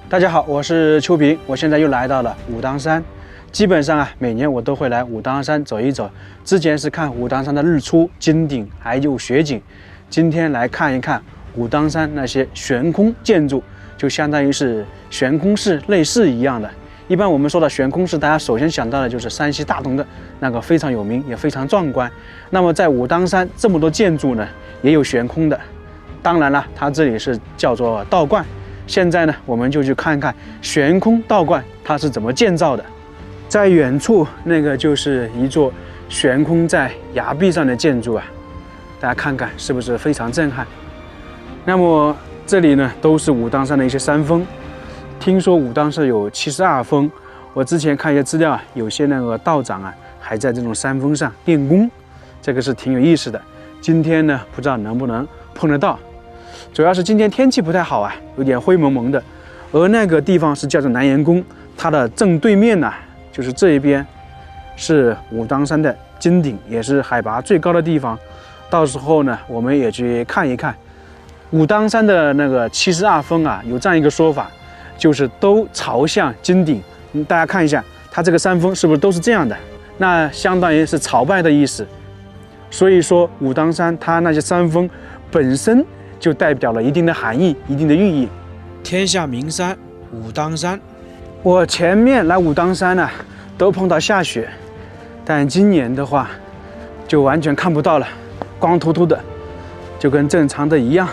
大家好，我是秋平，我现在又来到了武当山。基本上每年我都会来武当山走一走。之前是看武当山的日出、金顶还有雪景，今天来看一看武当山那些悬空建筑，就相当于是悬空式类似一样的。一般我们说的悬空式，大家首先想到的就是山西大同的那个非常有名也非常壮观。那么在武当山这么多建筑呢，也有悬空的。当然了，它这里是叫做道观。现在呢，我们就去看看悬空道观它是怎么建造的。在远处那个就是一座悬空在崖壁上的建筑啊，大家看看是不是非常震撼？那么这里呢，都是武当山的一些山峰。听说武当山有72峰，我之前看一些资料，有些那个道长还在这种山峰上练功，这个是挺有意思的。今天呢，不知道能不能碰得到。主要是今天天气不太好有点灰蒙蒙的。而那个地方是叫做南岩宫，它的正对面就是这一边是武当山的金顶，也是海拔最高的地方。到时候呢，我们也去看一看武当山的那个72峰有这样一个说法，就是都朝向金顶。大家看一下，它这个山峰是不是都是这样的？那相当于是朝拜的意思。所以说武当山它那些山峰本身就代表了一定的含义、一定的寓意。天下名山武当山，我前面来武当山都碰到下雪，但今年的话就完全看不到了，光秃秃的，就跟正常的一样。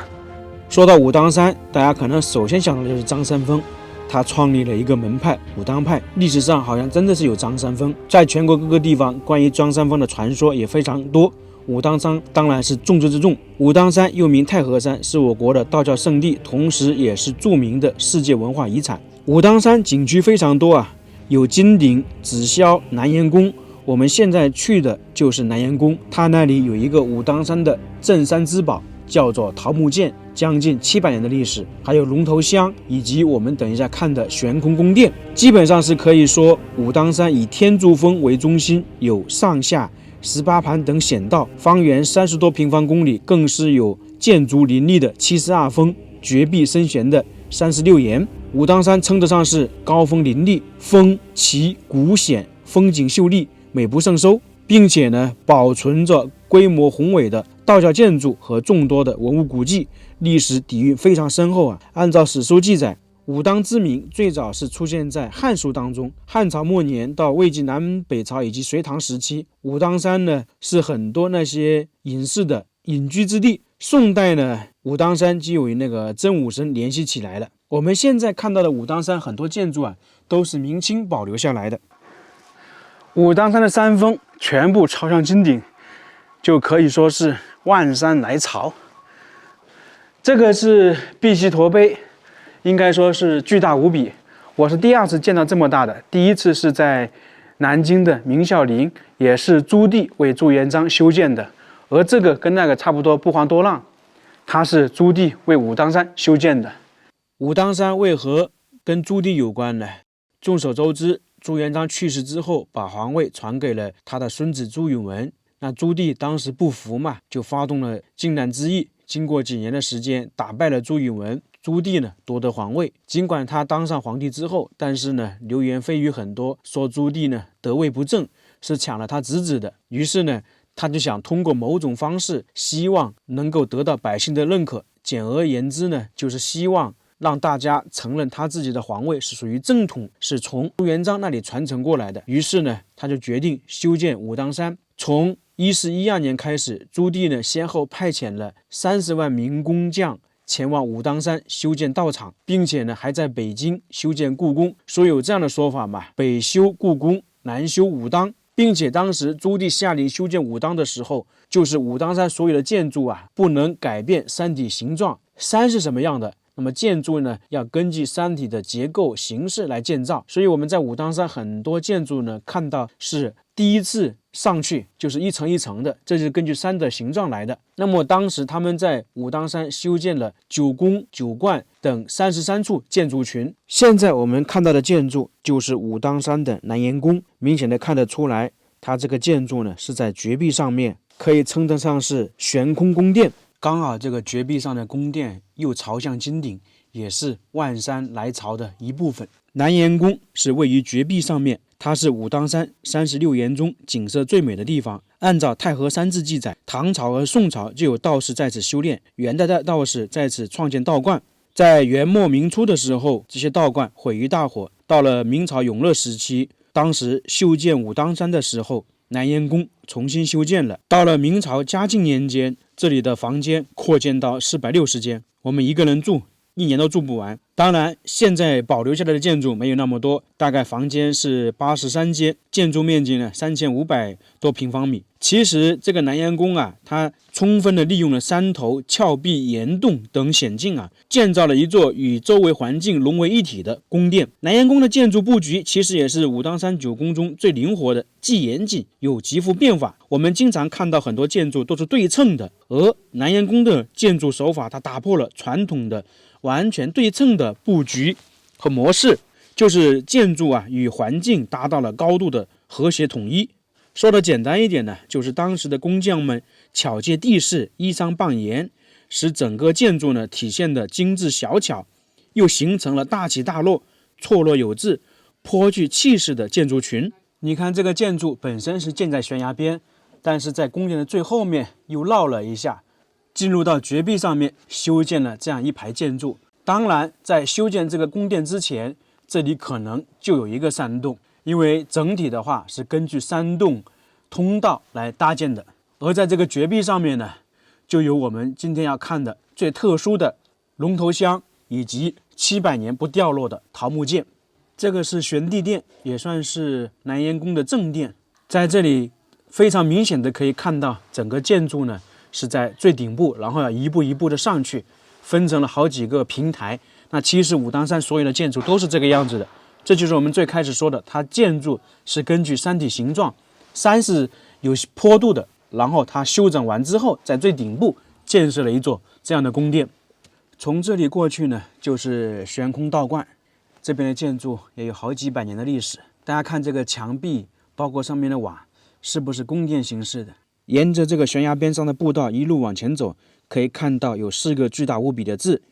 说到武当山，大家可能首先想到的就是张三丰，他创立了一个门派武当派。历史上好像真的是有张三丰，在全国各个地方关于张三丰的传说也非常多。武当山当然是重中之重。武当山又名太和山，是我国的道教圣地，同时也是著名的世界文化遗产。武当山景区非常多有金顶、紫霄、南岩宫。我们现在去的就是南岩宫，它那里有一个武当山的镇山之宝，叫做桃木剑，将近700年的历史，还有龙头香，以及我们等一下看的悬空宫殿。基本上是可以说武当山以天柱峰为中心，有上下18盘等险道，方圆30多平方公里，更是有建筑林立的72峰，绝壁深悬的36岩。武当山称得上是高峰林立，峰奇古险，风景秀丽，美不胜收，并且呢保存着规模宏伟的道教建筑和众多的文物古迹，历史底蕴非常深厚按照史书记载，武当之名最早是出现在《汉书》当中。汉朝末年到魏晋南北朝以及隋唐时期，武当山呢是很多那些隐士的隐居之地。宋代呢，武当山就与那个真武神联系起来了。我们现在看到的武当山很多建筑都是明清保留下来的。武当山的山峰全部朝向金顶，就可以说是万山来朝。这个是碧溪驼碑，应该说是巨大无比。我是第2次见到这么大的，第一次是在南京的明孝陵，也是朱棣为朱元璋修建的。而这个跟那个差不多，不遑多让，它是朱棣为武当山修建的。武当山为何跟朱棣有关呢？众所周知，朱元璋去世之后，把皇位传给了他的孙子朱允炆。那朱棣当时不服就发动了靖难之役。经过几年的时间，打败了朱允炆，朱棣呢夺得皇位。尽管他当上皇帝之后，但是呢流言蜚语很多，说朱棣呢得位不正，是抢了他侄子的。于是呢，他就想通过某种方式，希望能够得到百姓的认可。简而言之呢，就是希望让大家承认他自己的皇位是属于正统，是从朱元璋那里传承过来的。于是呢，他就决定修建武当山。从1412年开始，朱棣呢先后派遣了30万名工匠前往武当山修建道场，并且呢还在北京修建故宫。说有这样的说法北修故宫，南修武当。并且当时朱棣下令修建武当的时候，就是武当山所有的建筑不能改变山体形状，山是什么样的，那么建筑呢要根据山体的结构形式来建造。所以我们在武当山很多建筑呢看到是第一次上去就是一层一层的，这就是根据山的形状来的。那么当时他们在武当山修建了9宫、9观等33处建筑群。现在我们看到的建筑就是武当山的南岩宫，明显的看得出来，它这个建筑呢是在绝壁上面，可以称得上是悬空宫殿。刚好这个绝壁上的宫殿又朝向金顶，也是万山来朝的一部分。南岩宫是位于绝壁上面，它是武当山36岩中景色最美的地方。按照《太和山志》记载，唐朝和宋朝就有道士在此修炼，元代的道士在此创建道观。在元末明初的时候，这些道观毁于大火。到了明朝永乐时期，当时修建武当山的时候，南岩宫重新修建了。到了明朝嘉靖年间，这里的房间扩建到460间，我们一个人住1年都住不完。当然，现在保留下来的建筑没有那么多，大概房间是83间，建筑面积呢3500多平方米。其实这个南岩宫啊，它充分的利用了山头、峭壁、岩洞等险境啊，建造了一座与周围环境融为一体的宫殿。南岩宫的建筑布局其实也是武当山9宫中最灵活的，既严谨又极富变化。我们经常看到很多建筑都是对称的，而南岩宫的建筑手法它打破了传统的完全对称的布局和模式，就是建筑啊与环境达到了高度的和谐统一。说的简单一点呢，就是当时的工匠们巧借地势，依山傍岩，使整个建筑呢体现的精致小巧，又形成了大起大落、错落有致、颇具气势的建筑群。你看这个建筑本身是建在悬崖边，但是在宫殿的最后面又绕了一下，进入到绝壁上面修建了这样一排建筑。当然，在修建这个宫殿之前，这里可能就有一个山洞，因为整体的话是根据山洞通道来搭建的。而在这个绝壁上面呢，就有我们今天要看的最特殊的龙头箱，以及700年不掉落的桃木剑。这个是玄帝殿，也算是南岩宫的正殿。在这里非常明显的可以看到，整个建筑呢是在最顶部，然后要一步一步的上去，分成了好几个平台。那其实武当山所有的建筑都是这个样子的，这就是我们最开始说的，它建筑是根据山体形状，山是有坡度的，然后它修整完之后，在最顶部建设了一座这样的宫殿。从这里过去呢，就是悬空道观，这边的建筑也有好几百年的历史。大家看这个墙壁，包括上面的瓦，是不是宫殿形式的？沿着这个悬崖边上的步道一路往前走，可以看到有4个巨大无比的字：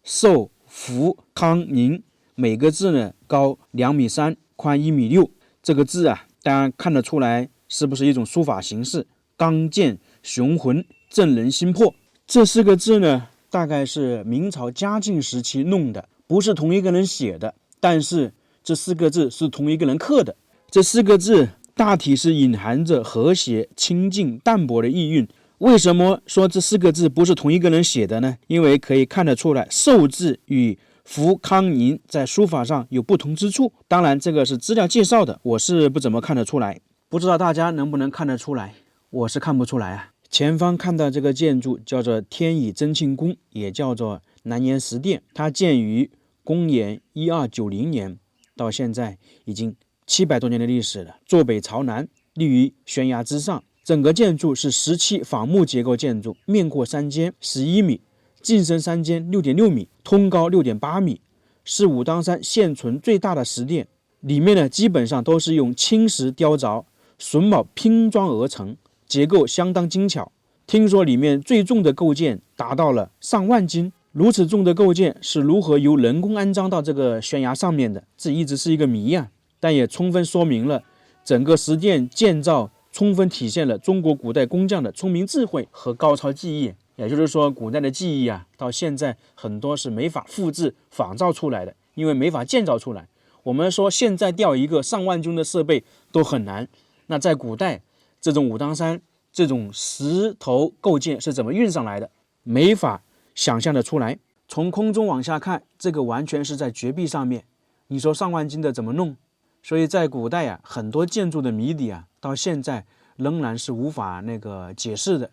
寿、福、康、宁。每个字呢高2.3米，宽1.6米。这个字啊，大家看得出来是不是一种书法形式？刚健、雄浑、震人心魄。这4个字呢，大概是明朝嘉靖时期弄的，不是同一个人写的，但是这4个字是同一个人刻的。这4个字大体是隐含着和谐、清净、淡泊的意蕴。为什么说这4个字不是同一个人写的呢？因为可以看得出来，寿字与福康宁在书法上有不同之处。当然这个是资料介绍的，我是不怎么看得出来，不知道大家能不能看得出来。我是看不出来啊。前方看到这个建筑叫做天乙真庆宫，也叫做南岩石殿，它建于公元1290年，到现在已经700多年的历史了。坐北朝南，立于悬崖之上。整个建筑是17仿木结构建筑，面阔3间11米，进深3间6.6米，通高6.8米，是武当山现存最大的石殿。里面呢基本上都是用青石雕凿、榫卯拼装而成，结构相当精巧。听说里面最重的构件达到了上万斤，如此重的构件是如何由人工安装到这个悬崖上面的？这一直是一个谜啊。但也充分说明了整个石殿建造充分体现了中国古代工匠的聪明智慧和高超技艺。也就是说，古代的技艺啊，到现在很多是没法复制仿造出来的，因为没法建造出来。我们说现在吊一个上万斤的设备都很难，那在古代这种武当山这种石头构件是怎么运上来的？没法想象得出来。从空中往下看，这个完全是在绝壁上面，你说上万斤的怎么弄？所以在古代啊，很多建筑的谜底啊，到现在仍然是无法解释的。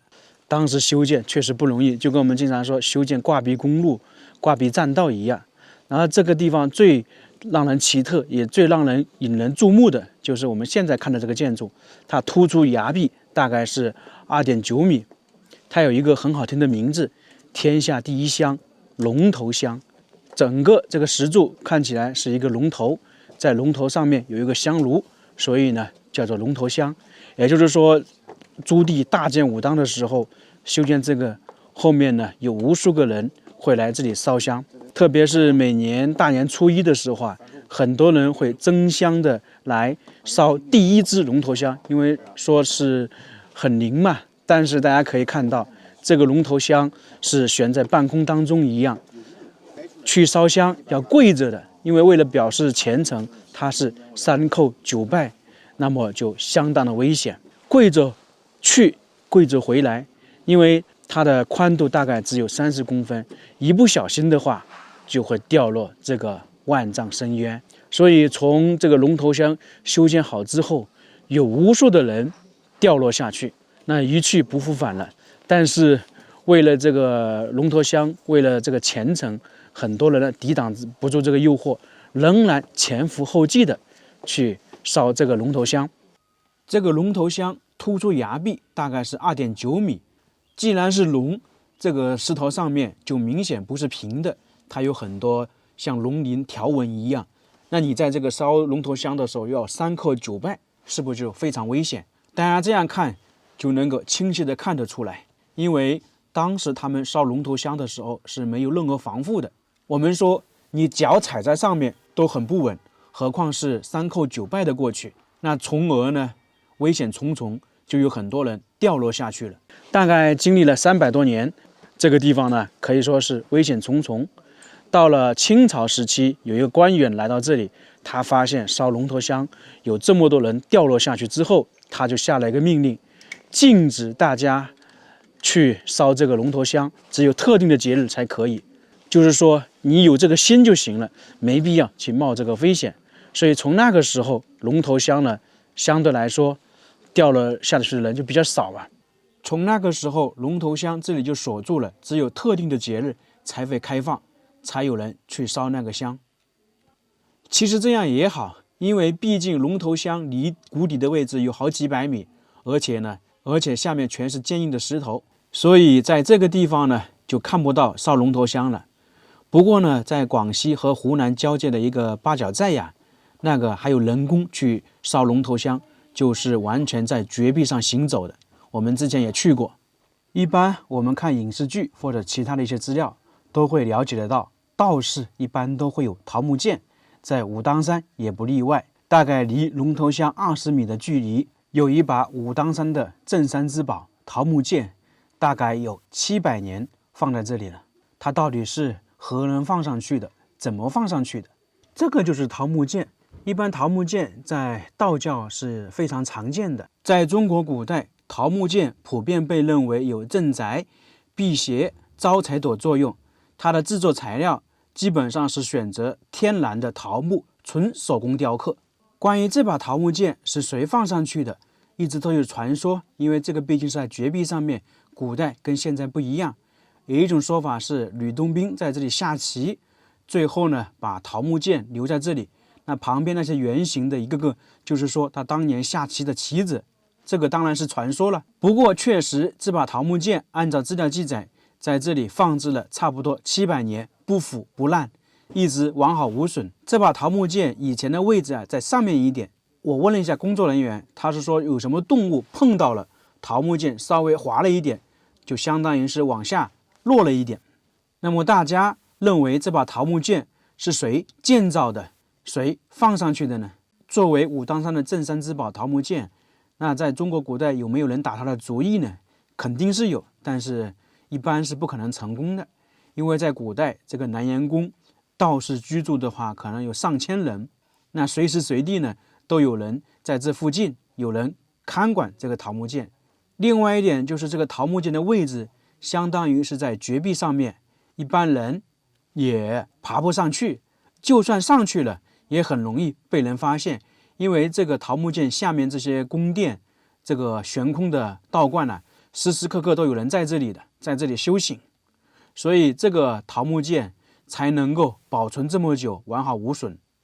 当时修建确实不容易，就跟我们经常说修建挂壁公路、挂壁栈道一样。然后这个地方最让人奇特，也最让人引人注目的，就是我们现在看的这个建筑，它突出崖壁大概是2.9米，它有一个很好听的名字，天下第一香，龙头香。整个这个石柱看起来是一个龙头，在龙头上面有一个香炉，所以呢叫做龙头香。也就是说，朱棣大建武当的时候修建这个，后面呢有无数个人会来这里烧香。特别是每年大年初一的时候啊，很多人会争相的来烧第一支龙头香，因为说是很灵嘛。但是大家可以看到，这个龙头香是悬在半空当中一样，去烧香要跪着的，因为为了表示虔诚，它是3叩9拜，那么就相当的危险。跪着去，跪着回来，因为它的宽度大概只有30公分，一不小心的话就会掉落这个万丈深渊。所以从这个龙头香修建好之后，有无数的人掉落下去，那一去不复返了。但是为了这个龙头香，为了这个虔诚，很多人呢抵挡不住这个诱惑，仍然前赴后继的去烧这个龙头香。这个龙头香突出崖壁大概是2.9米，既然是龙，这个石头上面就明显不是平的，它有很多像龙鳞条纹一样。那你在这个烧龙头香的时候要3叩9拜，是不是就非常危险？大家这样看就能够清晰的看得出来，因为当时他们烧龙头香的时候是没有任何防护的。我们说你脚踩在上面都很不稳，何况是3叩9拜的过去，那从而呢危险重重，就有很多人掉落下去了。大概经历了300多年，这个地方呢可以说是危险重重。到了清朝时期，有一个官员来到这里，他发现烧龙头香有这么多人掉落下去之后，他就下了一个命令，禁止大家去烧这个龙头香，只有特定的节日才可以。就是说你有这个心就行了，没必要去冒这个危险。所以从那个时候，龙头香呢相对来说掉了下去的人就比较少了。从那个时候，龙头香这里就锁住了，只有特定的节日才会开放，才有人去烧那个香。其实这样也好，因为毕竟龙头香离谷底的位置有好几百米，而且下面全是坚硬的石头，所以在这个地方呢就看不到烧龙头香了。不过呢，在广西和湖南交界的一个八角寨呀，那个还有人工去烧龙头香，就是完全在绝壁上行走的。我们之前也去过。一般我们看影视剧或者其他的一些资料，都会了解得到，道士一般都会有桃木剑，在武当山也不例外。大概离龙头香20米的距离，有一把武当山的镇山之宝桃木剑，大概有700年放在这里了。它到底是何人放上去的？怎么放上去的？这个就是桃木剑。一般桃木剑在道教是非常常见的。在中国古代，桃木剑普遍被认为有镇宅、辟邪、招财的作用。它的制作材料基本上是选择天然的桃木，纯手工雕刻。关于这把桃木剑是谁放上去的，一直都有传说，因为这个毕竟是在绝壁上面，古代跟现在不一样。有一种说法是吕洞宾在这里下棋，最后呢把桃木剑留在这里，那旁边那些圆形的一个个，就是说他当年下棋的棋子。这个当然是传说了，不过确实这把桃木剑按照资料记载，在这里放置了差不多700年，不腐不烂，一直完好无损。这把桃木剑以前的位置在上面一点，我问了一下工作人员，他是说有什么动物碰到了桃木剑稍微滑了一点，就相当于是往下落了一点。那么大家认为这把桃木剑是谁建造的，谁放上去的呢？作为武当山的镇山之宝桃木剑，那在中国古代有没有人打它的主意呢？肯定是有，但是一般是不可能成功的，因为在古代这个南阳宫道士居住的话，可能有上千人，那随时随地呢都有人在这附近，有人看管这个桃木剑。另外一点就是这个桃木剑的位置相当于是在绝壁上面，一般人也爬不上去，就算上去了也很容易被人发现，因为这个桃木剑下面这些宫殿，这个悬空的道观呢，时时刻刻都有人在这里的，在这里修行，所以这个桃木剑才能够保存这么久，完好无损。